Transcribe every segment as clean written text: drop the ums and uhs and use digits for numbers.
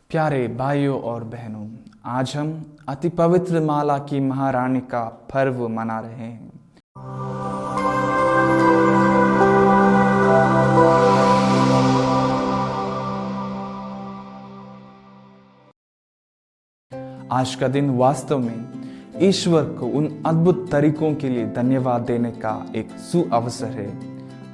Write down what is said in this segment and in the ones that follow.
प्यारे भाइयों और बहनों, आज हम अति पवित्र माला की महारानी का पर्व मना रहे हैं। आज का दिन वास्तव में ईश्वर को उन अद्भुत तरीकों के लिए धन्यवाद देने का एक सुअवसर है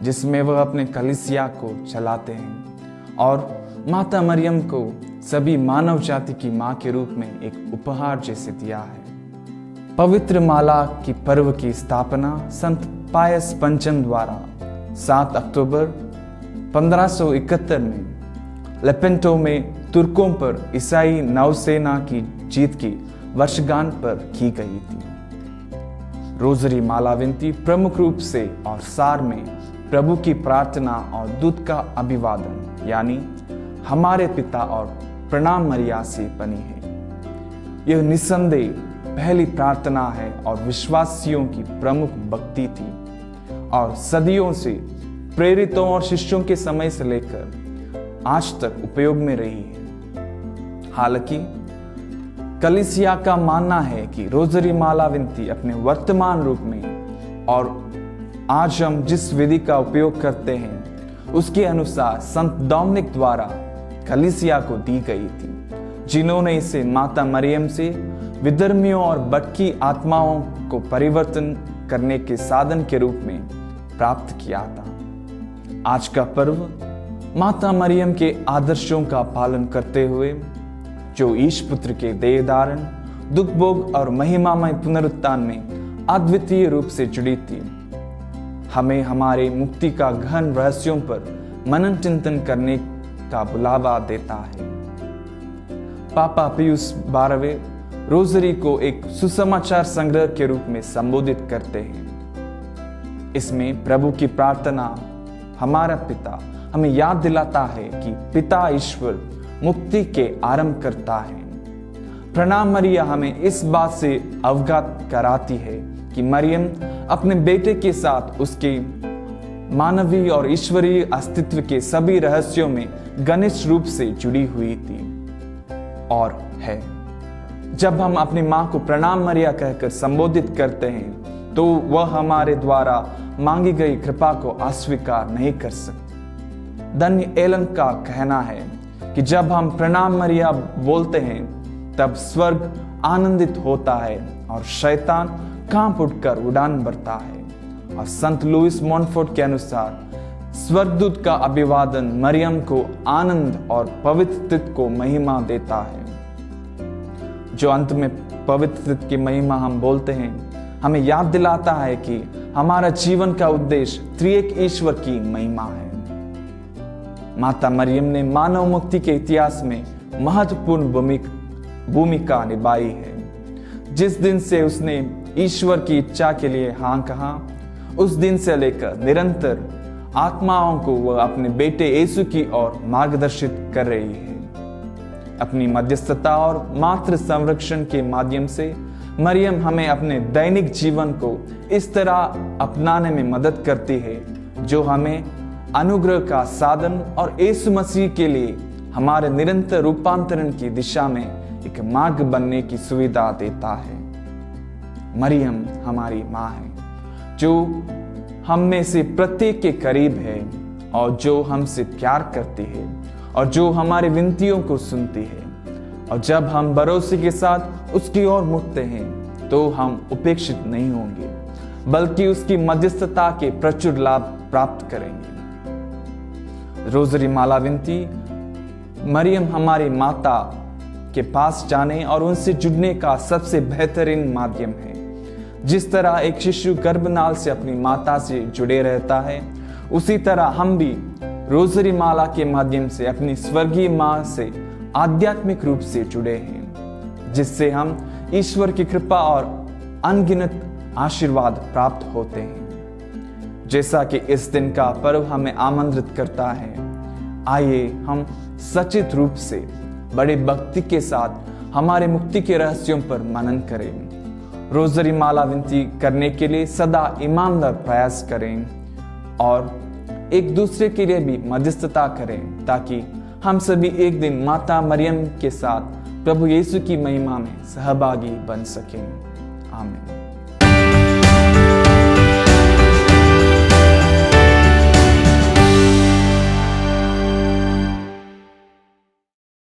जिसमें वह अपने कलीसिया को चलाते हैं और माता मरियम को सभी मानव जाति की मां के रूप में एक उपहार जैसे दिया है। पवित्र माला की पर्व की स्थापना संत पायस पंचम द्वारा 7 अक्टूबर 1571 में लेपेंटो में तुर्कों पर ईसाई नौसेना की जीत की वर्षगांठ पर की गई थी। रोजरी माला विनती प्रमुख रूप से और सार में प्रभु की प्रार्थना और दूत का अभिवादन यानी हमारे पिता और प्रणाम मरिया से बनी है। यह निस्संदेह पहली प्रार्थना है और विश्वासियों की प्रमुख भक्ति थी और सदियों से प्रेरितों और शिष्यों के समय से लेकर आज तक उपयोग में रही है। हालांकि कलीसिया का मानना है कि रोजरी माला विनती अपने वर्तमान रूप में और आज हम जिस विधि का उपयोग करते हैं उसके अनुसार संत डोमिनिक द्वारा कलीसिया को दी गई थी, जिन्होंने इसे माता मरियम से विधर्मियों और भटकी आत्माओं को परिवर्तन करने के साधन के रूप में प्राप्त किया था। आज का पर्व माता मरियम के आदर्शों का पालन करते हुए जो ईश पुत्र के देह धारण, दुख भोग और महिमामय पुनरुत्थान में अद्वितीय रूप से जुड़ी थी, हमें हमारे मुक्ति का गहन रहस्यों पर मनन चिंतन करने का बुलावा देता है। पापा पियुस 12वें रोजरी को एक सुसमाचार संग्रह के रूप में संबोधित करते हैं। इसमें प्रभु की प्रार्थना हमारा पिता हमें याद दिलाता है कि पिता ईश्वर मुक्ति के आरंभ करता है। प्रणाम मरिया हमें इस बात से अवगत कराती है कि मरियम अपने बेटे के साथ उसके मानवीय और ईश्वरीय अस्तित्व के सभी रहस्यों में घनिष्ठ रूप से जुड़ी हुई थी और है। जब हम अपनी मां को प्रणाम मरिया कहकर संबोधित करते हैं तो वह हमारे द्वारा मांगी गई कृपा को अस्वीकार नहीं कर सकती। धन्य एलन का कहना है कि जब हम प्रणाम मरिया बोलते हैं तब स्वर्ग आनंदित होता है और शैतान कांप उठकर उड़ान भरता है। और संत लुइस मॉन्फोर्ट के अनुसार स्वर्गदूत का अभिवादन मरियम को आनंद और पवित्रत्व को महिमा देता है। जो अंत में पवित्रत्व की महिमा हम बोलते हैं हमें याद दिलाता है कि हमारा जीवन का उद्देश्य त्रिएक ईश्वर की महिमा है। माता मरियम ने मानव मुक्ति के इतिहास में महत्वपूर्ण भूमिका निभाई है। जिस दिन से उसने ईश्वर की इच्छा के लिए हाँ कहा, उस दिन से लेकर निरंतर आत्माओं को वह अपने बेटे यीशु की ओर मार्गदर्शित कर रही है। अपनी मध्यस्थता और मातृ संरक्षण के माध्यम से मरियम हमें अपने दैनिक जीवन को इस तरह अपनाने में मदद करती है जो हमें अनुग्रह का साधन और यीशु मसीह के लिए हमारे निरंतर रूपांतरण की दिशा में एक मार्ग बनने की सुविधा देता है। मरियम हमारी माँ है जो हम में से प्रत्येक के करीब है और जो हमसे प्यार करती है और जो हमारी विनतियों को सुनती है। और जब हम भरोसे के साथ उसकी ओर मुड़ते हैं तो हम उपेक्षित नहीं होंगे बल्कि उसकी मध्यस्थता के प्रचुर लाभ प्राप्त करेंगे। रोजरी माला विनती मरियम हमारी माता के पास जाने और उनसे जुड़ने का सबसे बेहतरीन माध्यम है। जिस तरह एक शिशु गर्भनाल से अपनी माता से जुड़े रहता है, उसी तरह हम भी रोजरी माला के माध्यम से अपनी स्वर्गीय मां से आध्यात्मिक रूप से जुड़े हैं, जिससे हम ईश्वर की कृपा और अनगिनत आशीर्वाद प्राप्त होते हैं। जैसा कि इस दिन का पर्व हमें आमंत्रित करता है, आइए हम सचेत रूप से बड़े भक्ति के साथ हमारे मुक्ति के रहस्यों पर मनन करें। रोजरी माला विनती करने के लिए सदा ईमानदार प्रयास करें और एक दूसरे के लिए भी मध्यस्थता करें ताकि हम सभी एक दिन माता मरियम के साथ प्रभु यीशु की महिमा में सहभागी बन सकें। आमीन।